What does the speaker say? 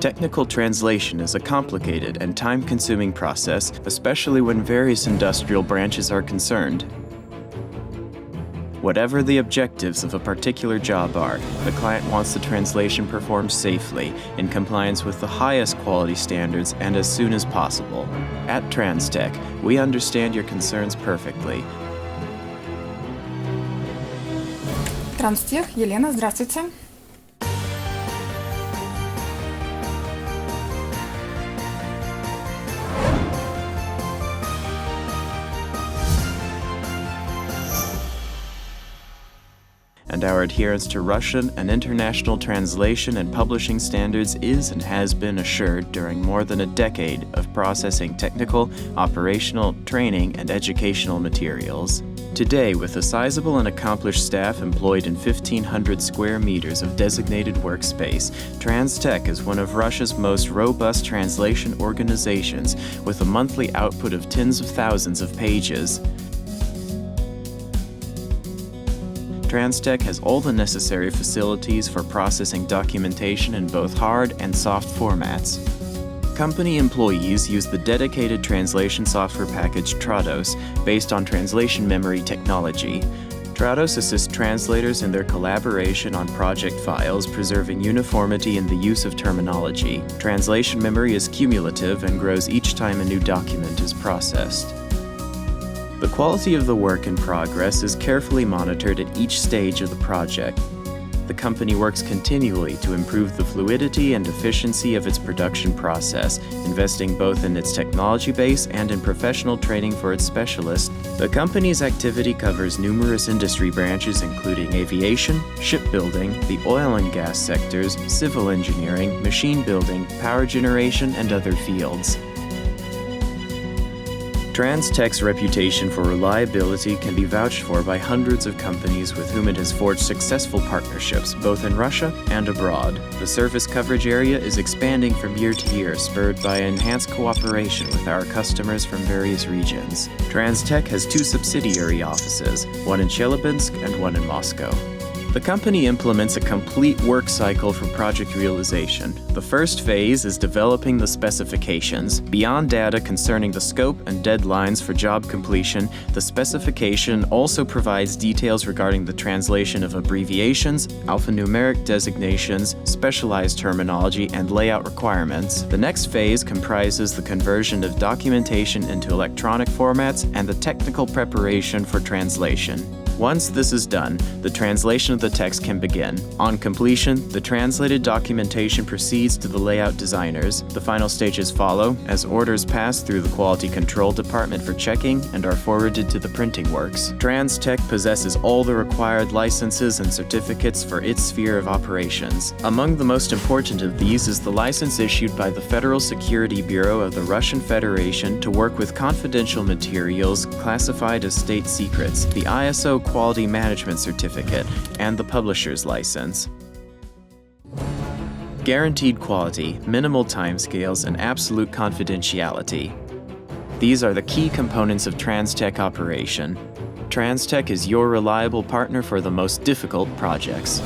Technical translation is a complicated and time-consuming process, especially when various industrial branches are concerned. Whatever the objectives of a particular job are, the client wants the translation performed safely, in compliance with the highest quality standards and as soon as possible. At Transtech, we understand your concerns perfectly. Transtech, Елена, здравствуйте. And our adherence to Russian and international translation and publishing standards is and has been assured during more than a decade of processing technical, operational, training, and educational materials. Today, with a sizable and accomplished staff employed in 1,500 square meters of designated workspace, Transtech is one of Russia's most robust translation organizations, with a monthly output of tens of thousands of pages. Transtech has all the necessary facilities for processing documentation in both hard and soft formats. Company employees use the dedicated translation software package Trados, based on translation memory technology. Trados assists translators in their collaboration on project files, preserving uniformity in the use of terminology. Translation memory is cumulative and grows each time a new document is processed. The quality of the work in progress is carefully monitored at each stage of the project. The company works continually to improve the fluidity and efficiency of its production process, investing both in its technology base and in professional training for its specialists. The company's activity covers numerous industry branches including aviation, shipbuilding, the oil and gas sectors, civil engineering, machine building, power generation, and other fields. Transtech's reputation for reliability can be vouched for by hundreds of companies with whom it has forged successful partnerships, both in Russia and abroad. The service coverage area is expanding from year to year, spurred by enhanced cooperation with our customers from various regions. Transtech has two subsidiary offices, one in Chelyabinsk and one in Moscow. The company implements a complete work cycle for project realization. The first phase is developing the specifications. Beyond data concerning the scope and deadlines for job completion, the specification also provides details regarding the translation of abbreviations, alphanumeric designations, specialized terminology, and layout requirements. The next phase comprises the conversion of documentation into electronic formats and the technical preparation for translation. Once this is done, the translation of the text can begin. On completion, the translated documentation proceeds to the layout designers. The final stages follow, as orders pass through the quality control department for checking and are forwarded to the printing works. Transtech possesses all the required licenses and certificates for its sphere of operations. Among the most important of these is the license issued by the Federal Security Bureau of the Russian Federation to work with confidential materials classified as state secrets, the ISO Quality Management Certificate, and the publisher's license. Guaranteed quality, minimal timescales, and absolute confidentiality. These are the key components of Transtech operation. Transtech is your reliable partner for the most difficult projects.